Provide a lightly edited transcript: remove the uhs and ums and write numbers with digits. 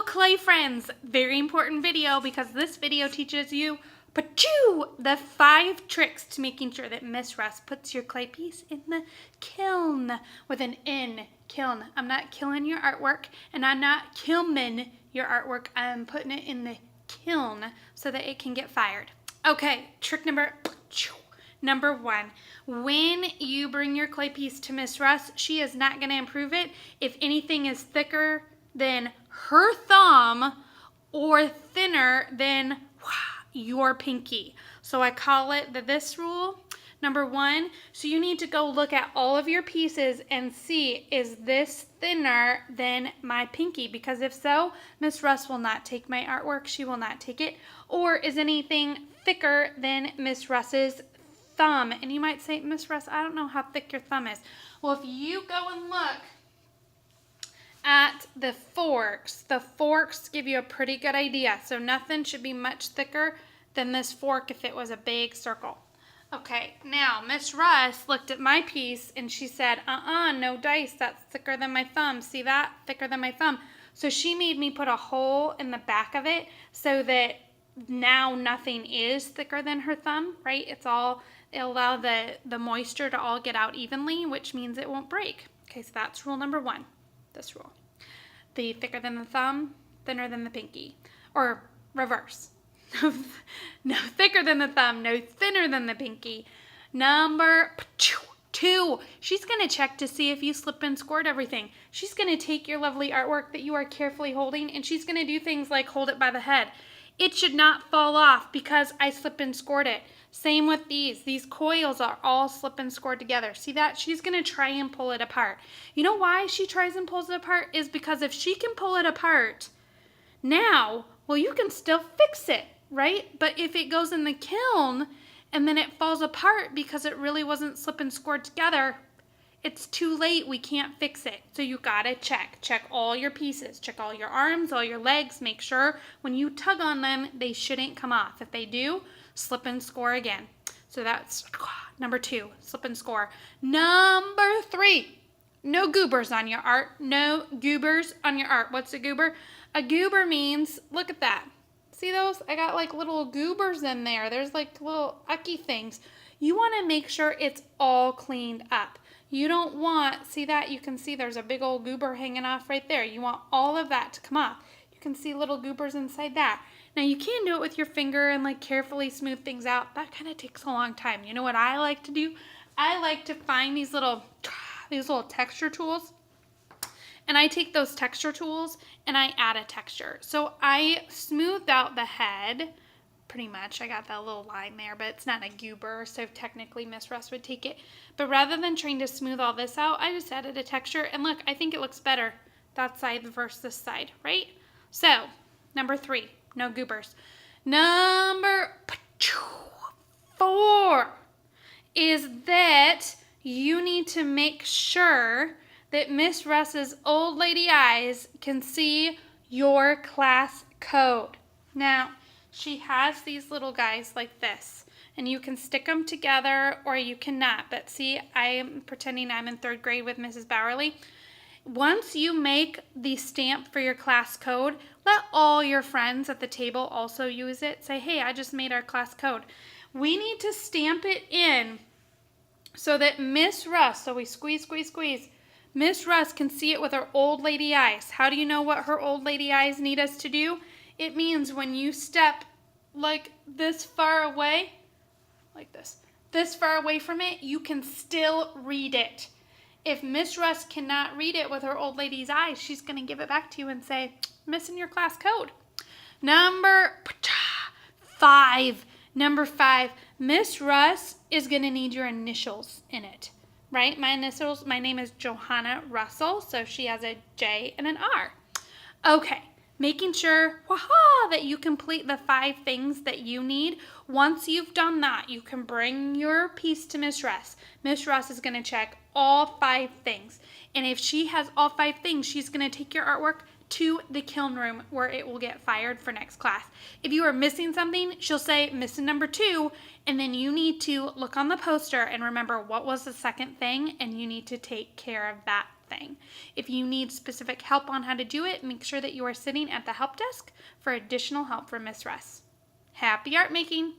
clay friends, very important video because this video teaches you the 5 tricks to making sure that Miss Russ puts your clay piece in the kiln with an N, kiln. I'm not killing your artwork and I'm not kilning your artwork. I'm putting it in the kiln so that it can get fired. Okay, trick number 1. When you bring your clay piece to Miss Russ, she is not going to improve it if anything is thicker than her thumb or thinner than your pinky. So I call it this rule. Number 1, so you need to go look at all of your pieces and see, is this thinner than my pinky? Because if so, Miss Russ will not take my artwork. She will not take it. Or is anything thicker than Miss Russ's thumb? And you might say, Miss Russ, I don't know how thick your thumb is. Well, if you go and look at the forks give you a pretty good idea. So nothing should be much thicker than this fork if it was a big circle. Okay, now Miss Russ looked at my piece and she said, no dice, that's thicker than my thumb. See that? Thicker than my thumb. So she made me put a hole in the back of it so that now nothing is thicker than her thumb, right? It'll allow the moisture to all get out evenly, which means it won't break. Okay, so that's rule number 1, this rule. The thicker than the thumb, thinner than the pinky. Or reverse. No thicker than the thumb, no thinner than the pinky. Number 2, she's going to check to see if you slip and scored everything. She's going to take your lovely artwork that you are carefully holding and she's going to do things like hold it by the head. It should not fall off because I slip and scored it. Same with these. These coils are all slip and scored together. See that? She's going to try and pull it apart. You know why she tries and pulls it apart? Is because if she can pull it apart now, well, you can still fix it, right? But if it goes in the kiln and then it falls apart because it really wasn't slip and scored together, it's too late. We can't fix it. So you gotta check all your pieces, check all your arms, all your legs, make sure when you tug on them, they shouldn't come off. If they do, slip and score again. So that's number 2, slip and score. Number 3, no goobers on your art. No goobers on your art. What's a goober? A goober means, look at that. See those? I got like little goobers in there. There's like little ucky things. You want to make sure it's all cleaned up. You don't want, see that? You can see there's a big old goober hanging off right there. You want all of that to come off. You can see little goobers inside that. Now you can do it with your finger and like carefully smooth things out. That kind of takes a long time. You know what I like to do? I like to find these little texture tools. And I take those texture tools and I add a texture. So I smoothed out the head, pretty much. I got that little line there, but it's not a goober, so technically Miss Russ would take it. But rather than trying to smooth all this out, I just added a texture. And look, I think it looks better, that side versus this side, right? So, number 3, no goobers. Number 4 is that you need to make sure that Miss Russ's old lady eyes can see your class code. Now, she has these little guys like this, and you can stick them together or you cannot. But see, I am pretending I'm in 3rd grade with Mrs. Bowerly. Once you make the stamp for your class code, let all your friends at the table also use it. Say, hey, I just made our class code. We need to stamp it in so that Miss Russ, so we squeeze, Miss Russ can see it with her old lady eyes. How do you know what her old lady eyes need us to do? It means when you step like this far away, like this far away from it, you can still read it. If Miss Russ cannot read it with her old lady's eyes, she's going to give it back to you and say, missing your class code. Number 5, Miss Russ is going to need your initials in it. Right? My initials, my name is Johanna Russell, so she has a J and an R. Okay, making sure, that you complete the 5 things that you need. Once you've done that, you can bring your piece to Miss Russ. Miss Russ is going to check all 5 things. And if she has all 5 things, she's going to take your artwork to the kiln room where it will get fired for next class. If you are missing something, she'll say missing number 2, and then you need to look on the poster and remember what was the second thing, and you need to take care of that thing. If you need specific help on how to do it, make sure that you are sitting at the help desk for additional help from Miss Russ. Happy art making!